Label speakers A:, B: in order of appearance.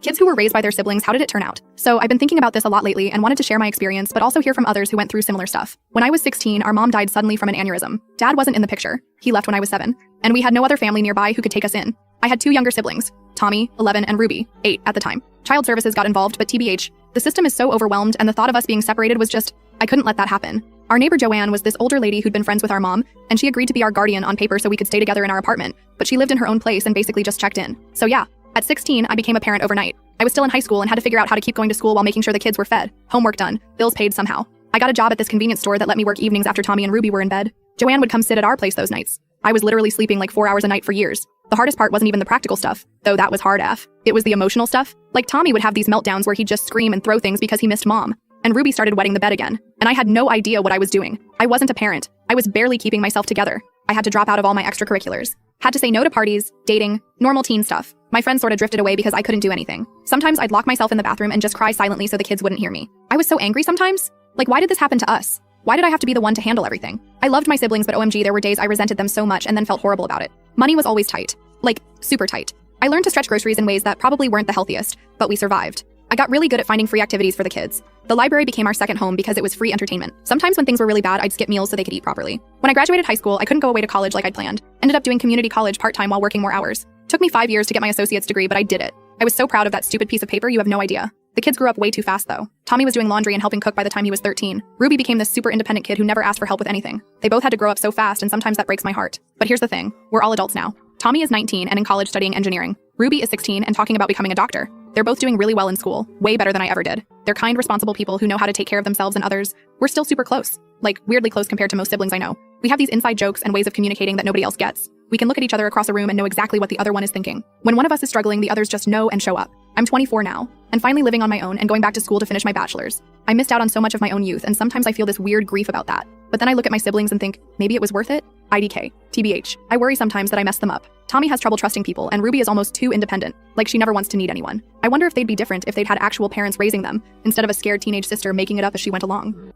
A: Kids who were raised by their siblings, how did it turn out? So I've been thinking about this a lot lately and wanted to share my experience, but also hear from others who went through similar stuff. When I was 16, our mom died suddenly from an aneurysm. Dad wasn't in the picture. He left when I was 7. And we had no other family nearby who could take us in. I had 2 younger siblings, Tommy, 11, and Ruby, 8 at the time. Child services got involved, but TBH, the system is so overwhelmed and the thought of us being separated was just, I couldn't let that happen. Our neighbor Joanne was this older lady who'd been friends with our mom, and she agreed to be our guardian on paper so we could stay together in our apartment, but she lived in her own place and basically just checked in. So yeah, at 16, I became a parent overnight. I was still in high school and had to figure out how to keep going to school while making sure the kids were fed, homework done, bills paid somehow. I got a job at this convenience store that let me work evenings after Tommy and Ruby were in bed. Joanne would come sit at our place those nights. I was literally sleeping like 4 hours a night for years. The hardest part wasn't even the practical stuff, though that was hard F. It was the emotional stuff. Like Tommy would have these meltdowns where he'd just scream and throw things because he missed mom. And Ruby started wetting the bed again. And I had no idea what I was doing. I wasn't a parent. I was barely keeping myself together. I had to drop out of all my extracurriculars. Had to say no to parties, dating, normal teen stuff. My friends sort of drifted away because I couldn't do anything. Sometimes I'd lock myself in the bathroom and just cry silently so the kids wouldn't hear me. I was so angry sometimes. Like, why did this happen to us? Why did I have to be the one to handle everything? I loved my siblings, but OMG, there were days I resented them so much and then felt horrible about it. Money was always tight. Like, super tight. I learned to stretch groceries in ways that probably weren't the healthiest, but we survived. I got really good at finding free activities for the kids. The library became our second home because it was free entertainment. Sometimes when things were really bad, I'd skip meals so they could eat properly. When I graduated high school, I couldn't go away to college like I'd planned. Ended up doing community college part-time while working more hours. Took me 5 years to get my associate's degree, but I did it. I was so proud of that stupid piece of paper, you have no idea. The kids grew up way too fast though. Tommy was doing laundry and helping cook by the time he was 13. Ruby became this super independent kid who never asked for help with anything. They both had to grow up so fast, and sometimes that breaks my heart. But here's the thing, we're all adults now. Tommy is 19 and in college studying engineering. Ruby is 16 and talking about becoming a doctor. They're both doing really well in school, way better than I ever did. They're kind, responsible people who know how to take care of themselves and others. We're still super close. Like, weirdly close compared to most siblings I know. We have these inside jokes and ways of communicating that nobody else gets. We can look at each other across a room and know exactly what the other one is thinking. When one of us is struggling, the others just know and show up. I'm 24 now, and finally living on my own and going back to school to finish my bachelor's. I missed out on so much of my own youth, and sometimes I feel this weird grief about that. But then I look at my siblings and think, maybe it was worth it? IDK. TBH. I worry sometimes that I messed them up. Tommy has trouble trusting people, and Ruby is almost too independent, like she never wants to need anyone. I wonder if they'd be different if they'd had actual parents raising them, instead of a scared teenage sister making it up as she went along.